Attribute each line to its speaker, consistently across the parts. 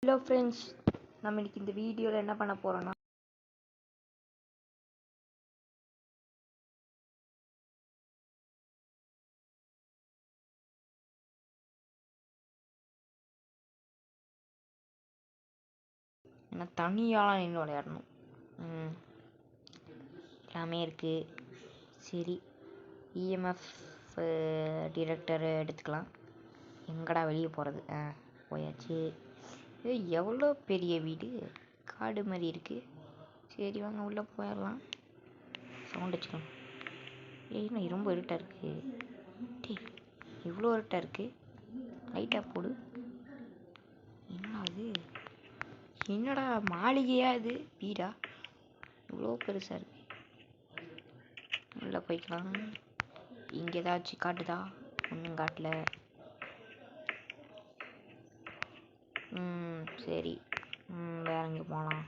Speaker 1: Hello friends, நம்ம இன்னைக்கு இந்த வீடியோவில் என்ன பண்ண போகிறோன்னா என்ன தனியாலாம் நின்று விளையாடணும். எல்லாமே இருக்குது. சரி, இஎம்எஃப் டிரெக்டர் எடுத்துக்கலாம். எங்கடா வெளியே போகிறது? போயாச்சு. எவ்வளோ பெரிய வீடு, காடு மாதிரி இருக்குது. சரி வாங்க உள்ளே போயிடலாம். சவுண்ட் வச்சுக்கோங்க. என்ன ரொம்ப இருட்டாக இருக்குது. இவ்வளோ இருட்டாக இருக்குது. லைட்டாக போடு. என்ன அது? என்னடா மாளிகையா இது? வீடா? இவ்வளோ பெருசாக இருக்கு. உள்ளே போய்க்கலாம். இங்கே ஏதாச்சும் காட்டுதா? ஒன்றும் காட்டல. சரி, வேற எங்கே போகலாம்?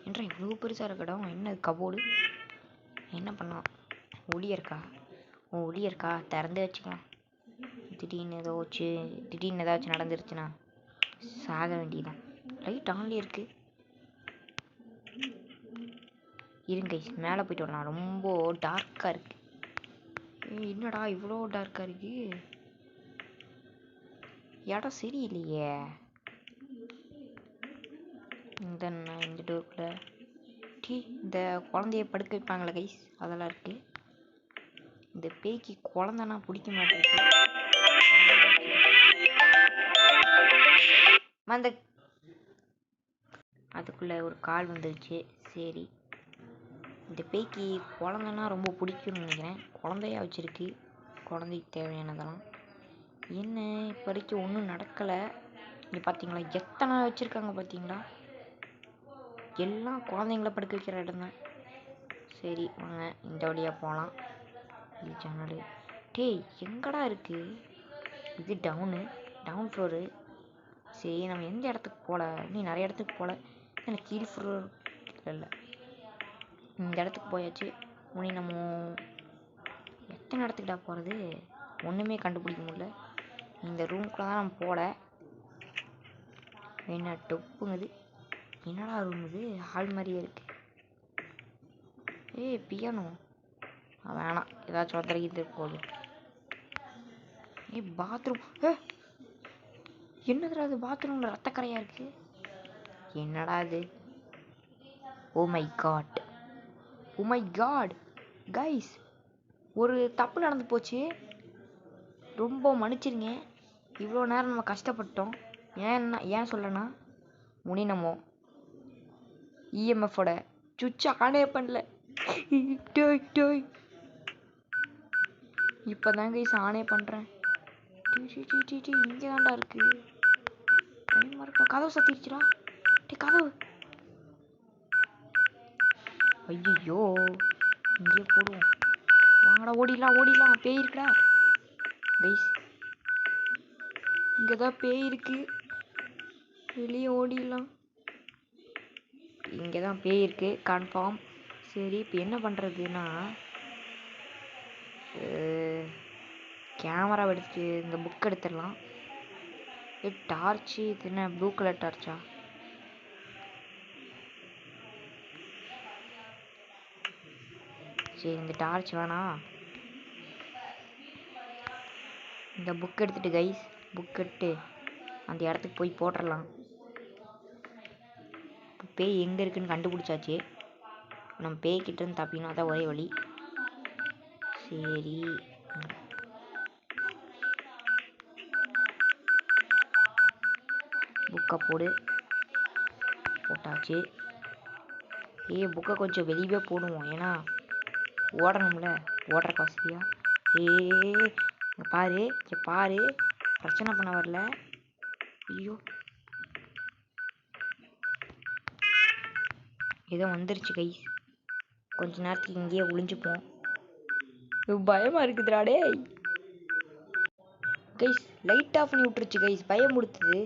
Speaker 1: என்ற இவ்வளோ பெருசாக இருக்க இடம். என்ன கபோர்டு? என்ன பண்ணலாம்? ஒளி இருக்கா? திறந்து வச்சுக்கலாம். திடீர்னு ஏதாச்சும் நடந்துருச்சுன்னா சாக வேண்டியதான். லைட் ஆன்லேயே இருக்குது. இருங்க, மேலே போயிட்டு வரலாம். ரொம்ப டார்க்காக இருக்குது. என்னடா இவ்வளோ டார்க்காக இருக்கு? இடம் சரியில்லையே. இந்த டோருக்குள்ள இந்த குழந்தைய படுக்க வைப்பாங்களே கைஸ், அதெல்லாம் இருக்குது. இந்த பேய்க்கு குழந்தைனா பிடிக்க மாட்டேங்குது. அதுக்குள்ளே ஒரு கால் வந்துருச்சு. சரி, இந்த பேய்க்கு குழந்தைன்னா ரொம்ப பிடிக்கும்னு நினைக்கிறேன். குழந்தையா வச்சுருக்கு. குழந்தைக்கு தேவையானதெல்லாம். என்ன இப்போதைக்கு ஒன்றும் நடக்கலை. இங்கே பார்த்தீங்களா எத்தனை வச்சுருக்காங்க பார்த்தீங்களா? எல்லாம் குழந்தைங்கள படுக்க வைக்கிற இடம் தான். சரி வாங்க, இந்த வழியாக போகலாம். இது ஜன்னல். எங்கடா இருக்குது இது? Down floor. சரி, நம்ம எந்த இடத்துக்கு போகல? நீ நிறைய இடத்துக்கு போகல. எனக்கு கீழ் ஃப்ளோர் இல்லை. இந்த இடத்துக்கு போயாச்சு. நம்ம எத்தனை இடத்துக்கிட்டா போகிறது? ஒன்றுமே கண்டுபிடிக்க முடியல. இந்த ரூம்குள்ளே தான் நம்ம போகல. என்ன டொப்புங்குது? என்னடா ரூம் இது? ஹால் மாதிரியே இருக்கு. பியானோ வேணாம், ஏதாச்சும் வந்துருக்கு போகுது. பாத்ரூம். என்னதுடா அது? பாத்ரூமில் ரத்தக்கரையாக இருக்குது. என்னடா இது? ஓ மை காட் கைஸ், ஒரு தப்பு நடந்து போச்சு. ரொம்ப மன்னிச்சிருங்க. இவ்வளோ நேரம் நம்ம கஷ்டப்பட்டோம். ஏன் சொல்லனா, நம்ம இஎம்எஃபோட சுவிட்சை ஆனே பண்ணல. இப்போ தான் கைஸ் ஆனே பண்ணுறேன். இங்கே தான்டா இருக்குது. கதவு சத்திடுச்சுடா. கதவு. ஐயோ, இங்கே போடுவோம். வாங்கடா, ஓடிடலாம். பேய் இருக்குடா கைஸ். இங்கே தான் பேய் இருக்கு. வெளியே ஓடிடலாம். இங்கே தான் பேய் இருக்கு கன்ஃபார்ம். சரி, இப்போ என்ன பண்ணுறதுன்னா, கேமரா எடுத்துட்டு இந்த புக் எடுத்துடலாம். டார்ச்சு. இது என்ன ப்ளூ கலர் டார்ச்சா? சரி, இந்த டார்ச் வேணாம். இந்த புக் எடுத்துட்டு கைஸ், புக் எடுத்து அந்த இடத்துக்கு போய் போட்டுடலாம். பேய் எங்கே இருக்குன்னு கண்டுபிடிச்சாச்சு. நம்ம பேய்கிட்ட இருந்து தப்பினா தான் ஒரே வழி. சரி, புக்கை போட்டாச்சு. புக்கை கொஞ்சம் வெளியே போடுவோம், ஏன்னா ஓடணும்ல. ஓடுற வசதியா? பாரு, பிரச்சனை பண்ண வரல. ஐயோ, ஏதோ வந்துருச்சு கைஸ். கொஞ்ச நேரத்துக்கு இங்கேயே ஒளிஞ்சுப்போம். பயமா இருக்குதுடா டேய். கைஸ், லைட் ஆஃப் பண்ணி விட்டுருச்சு கைஸ். பயம் கொடுத்தது.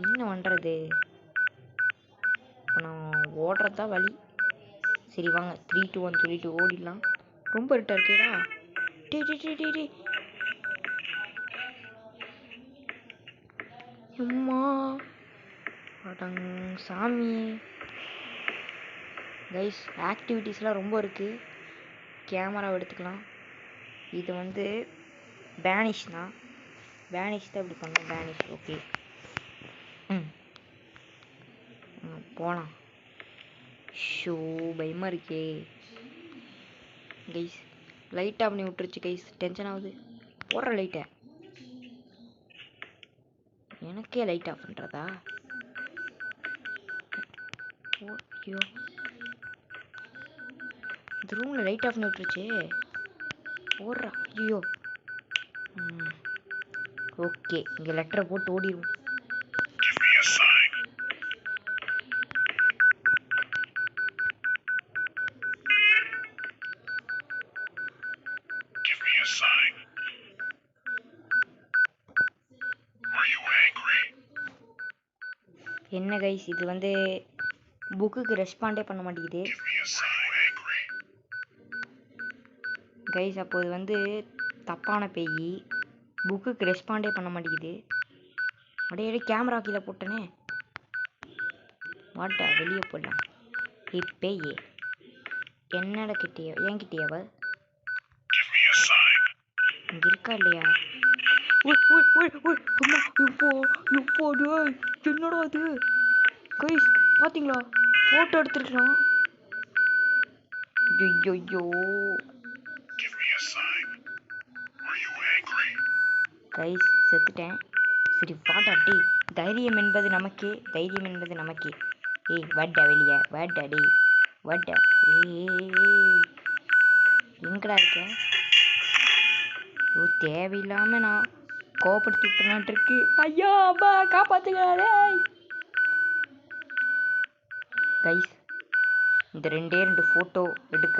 Speaker 1: என்ன பண்ணுறது? இப்போ நான் ஓடுறதா வழி. சரி வாங்க, 3, 2, 1 சொல்லிட்டு ஓடிடலாம். ரொம்ப இருட்டா இருக்கேடா. அம்மா அடங் சாமி. கைஸ் ஆக்டிவிட்டீஸ்லாம் ரொம்ப இருக்குது. கேமராவை எடுத்துக்கலாம். இது வந்து பேனிஷ் தான். பேனிஷ் தான் இப்படி பண்ணோம். Banish okay. போகலாம். ஷோ பயமாக இருக்கே கைஸ். லைட்டாக பண்ணி விட்டுருச்சு கைஸ். டென்ஷன் ஆகுது. போடுற லைட்டை எனக்கே லைட் ஆஃப் பண்ணுறதா? ஐயோ இந்த ரூமில் லைட் ஆஃப் பண்ணி விட்டுருச்சு. ஓடுறா. ஐயோ ஓகே. இங்கே லெட்டரை போட்டு ஓடிடுவோம். என்ன கைஸ் இது வந்து புக்குக்கு ரெஸ்பாண்டே பண்ண மாட்டேங்குது கைஸ். அப்போ இது வந்து தப்பான பேய். புக்குக்கு ரெஸ்பாண்டே பண்ண மாட்டேங்குது. அப்படியே கேமரா கீழே போட்டனே. வாட்டா வெளியே போடலாம். பேயே என்னோட கிட்டேயோ என்கிட்டேயவ இங்கே இருக்கா இல்லையா? என்னடா அது கைஸ் பார்த்தீங்களா? ஃபோட்டோ எடுத்துருக்கலாம். ஐயோ கைஸ் செத்துட்டேன். சரி வாடா டே. தைரியம் என்பது நமக்கே. தைரியம் என்பது நமக்கே. ஏய் வாடா வெளியே. வாடா டே வாடா. எங்கடா இருக்க? ஓ தேவையில்லாம நான் கோபப்படுத்தி விட்டுனான் இருக்கு. ஐயோ அப்பா காப்பாத்துங்களே கைஸ். இந்த ரெண்டு ஃபோட்டோ எடுக்க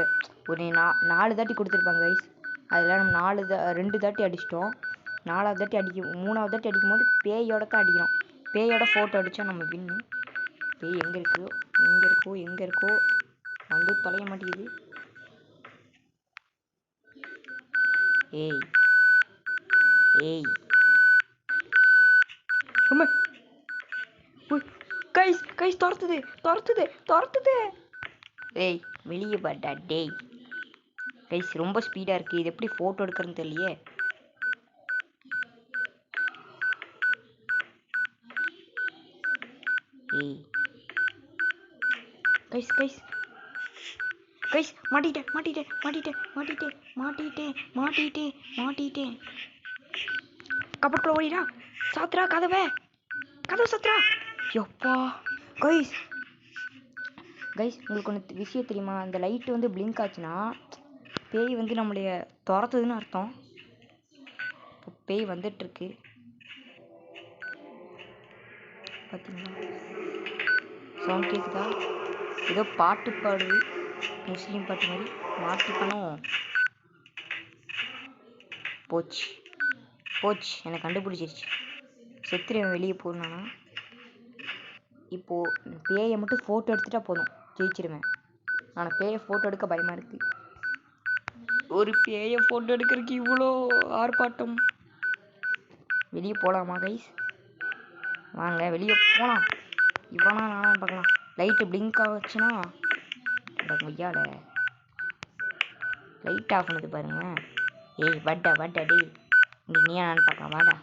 Speaker 1: ஒரு 4 தாட்டி கொடுத்துருப்பாங்க கைஸ். அதில் நம்ம 2 தாட்டி அடிச்சிட்டோம். 4வது தாட்டி 3வது தாட்டி அடிக்கும் போது பேயோட தான் அடிக்கிறோம். பேயோட ஃபோட்டோ அடித்தா நம்ம வின்னு. பேய் எங்கே இருக்கோ வந்து தொலைய மாட்டேங்குது. ஏய் அம்மா கைஸ் துரத்துது. ஏய் வெளியே பாட்டா டேய். கைஸ் ரொம்ப ஸ்பீடாக இருக்குது. இது எப்படி ஃபோட்டோ எடுக்கிறதுன்னு தெரியலையே. ஏய் கைஸ் மாட்டிட்டேன். கபட்டுக்குள்ள ஓடிடா. சாத்துறா கதவை சாத்துறா. எப்பா கைஸ் உங்களுக்கு ஒன்று விஷயம் தெரியுமா? அந்த லைட்டு வந்து பிளிங்க் ஆச்சுன்னா பேய் வந்து நம்மளுடைய துரத்துதுன்னு அர்த்தம். இப்போ பேய் வந்துட்டுருக்கு பார்த்தீங்களா? சவுண்ட் கேட்குதா? ஏதோ பாட்டு பாடுது. முஸ்லீம் பாட்டு மாதிரி மாட்டிக்கணும். போச்சு என்னை கண்டுபிடிச்சிருச்சு. செத்துருவேன் வெளியே போனானா. இப்போது பேயை மட்டும் ஃபோட்டோ எடுத்துட்டா போதும், ஜெயிச்சிருவேன். ஆனால் பேயை ஃபோட்டோ எடுக்க பயமாக இருக்குது. ஒரு பேயை ஃபோட்டோ எடுக்கிறதுக்கு இவ்வளோ ஆர்ப்பாட்டம். வெளியே போகலாமா கைஸ்? வாங்க வெளியே போகலாம். இவ்வளோ நானும் பார்க்கலாம். லைட்டு பிளிங்க் ஆச்சுன்னா ஐயாட லைட் ஆஃப் பண்ணது பாருங்க. ஏய் வட்டா டேய் நீ நான் பார்க்கலாம்.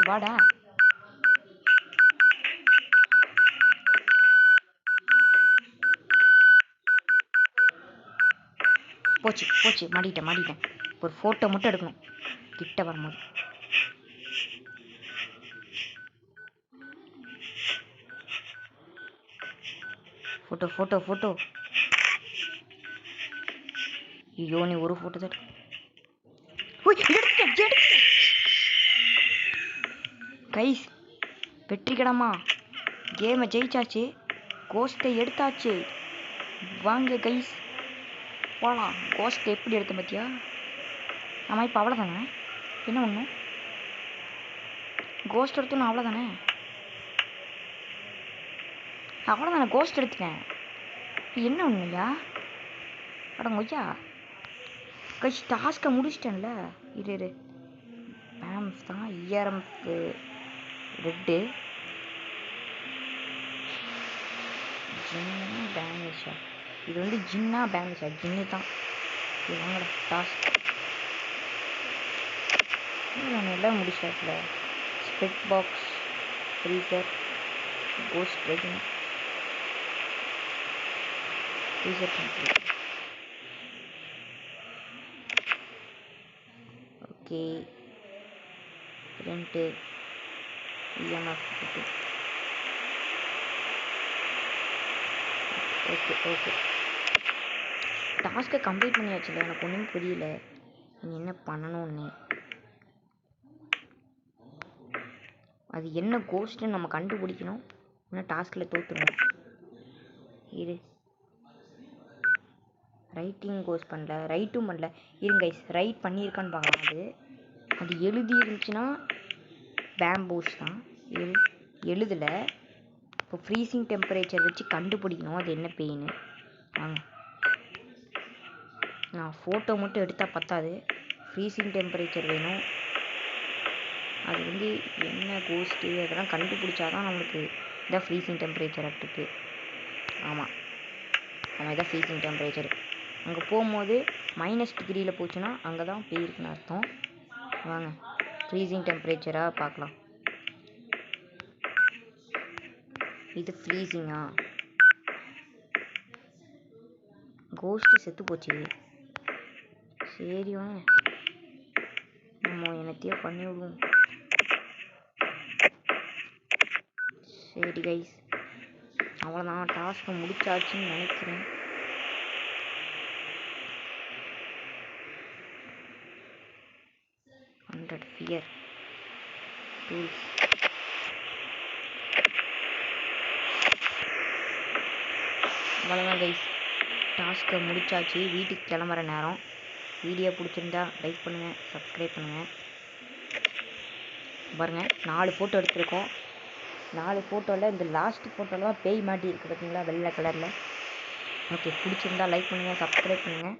Speaker 1: வாடா போச்சு மாட்டிட்டேன். ஒரு ஃபோட்டோ மட்டும் எடுக்கணும் கிட்ட வரும்போது. ஃபோட்டோ ஐயோ நீ ஒரு ஃபோட்டோ தான். கைஸ் வெற்றிகரமா கேமை ஜெயிச்சாச்சு. கோஸ்ட்டை எடுத்தாச்சு. வாங்க கைஸ் போகலாம். கோஸ்ட்டை எப்படி எடுத்த பற்றியா? ஆமாம் இப்போ அவ்வளோதானே. என்ன ஒன்று கோஸ்ட் எடுத்தோன்னு அவ்வளோதானே. கோஸ்ட் எடுத்துட்டேன். என்ன ஒன்றுயா அடங்கொய்யா கைஸ் டாஸ்க்கை முடிச்சிட்டேன்ல. இரு மேம் இஆர்எம்எஃப் தான். இஆர்எம்எஃப் ரெட்டு. ஜின்னா பேனிஷா? இது வந்து ஜின்னா பேனிஷா? ஜின்னு தான். இது வாங்கடா டாஸ்க். நான் எல்லாம் முடிச்சாச்சுல. Spade box, freezer, ghost trekking, freezer complete. Okay, print, EMF okay okay. டாஸ்க்கை கம்ப்ளீட் பண்ணியாச்சுல. எனக்கு ஒன்றும் புரியல நீ என்ன பண்ணணும்னு. அது என்ன கோஸ்ட்டுன்னு நம்ம கண்டுபிடிக்கணும். இன்னும் டாஸ்கில் தோற்றுருவோம். இரு, ரைட்டிங் கோஸ் பண்ணல, ரைட்டும் பண்ணல. இருங்க ரைட் பண்ணியிருக்கான்னு பார்க்கலாம். அது எழுதி இருந்துச்சுன்னா பேம்பூஸ் தான். எழுதலை. இப்போ ஃப்ரீசிங் டெம்பரேச்சர் வச்சு கண்டுபிடிக்கணும் அது என்ன பெயின்னு. வாங்க, நான் ஃபோட்டோ மட்டும் எடுத்தால் பத்தாது, ஃப்ரீசிங் டெம்பரேச்சர் வேணும். அது வந்து என்ன கோஸ்ட்டு அதெல்லாம் கண்டுபிடிச்சாதான் நம்மளுக்கு இதான் ஃப்ரீசிங் டெம்பரேச்சர் இருக்குது. ஆமாம், இதான் ஃப்ரீசிங் டெம்பரேச்சர். அங்கே போகும்போது -டிகிரியில் போச்சுன்னா அங்கே தான் பேய் இருக்குன்னு அர்த்தம். வாங்க ஃப்ரீசிங் டெம்பரேச்சராக பார்க்கலாம். இது ஃப்ரீசிங்கா? கோஸ்ட்டு செத்து போச்சு. சரி வாங்க நம்ம என்னத்தையோ பண்ணி விடுவோம். சரி கைஸ், அவ்வளோதான், டாஸ்க்கை முடிச்சாச்சுன்னு நினைக்கிறேன். Fear tools. அவ்வளோதான் கைஸ், டாஸ்க்கை முடிச்சாச்சு. வீட்டுக்கு கிளம்புற நேரம். வீடியோ பிடிச்சிருந்தா லைக் பண்ணுங்கள், சப்ஸ்கிரைப் பண்ணுங்கள். பாருங்கள் 4 ஃபோட்டோ எடுத்திருக்கோம். 4 ஃபோட்டோவில் இந்த லாஸ்ட் ஃபோட்டோவில் தான் பேய் மாட்டி இருக்குது பார்த்தீங்களா, வெள்ளை கலரில். ஓகே, பிடிச்சிருந்தா லைக் பண்ணுங்கள், சப்ஸ்கிரைப் பண்ணுங்கள்.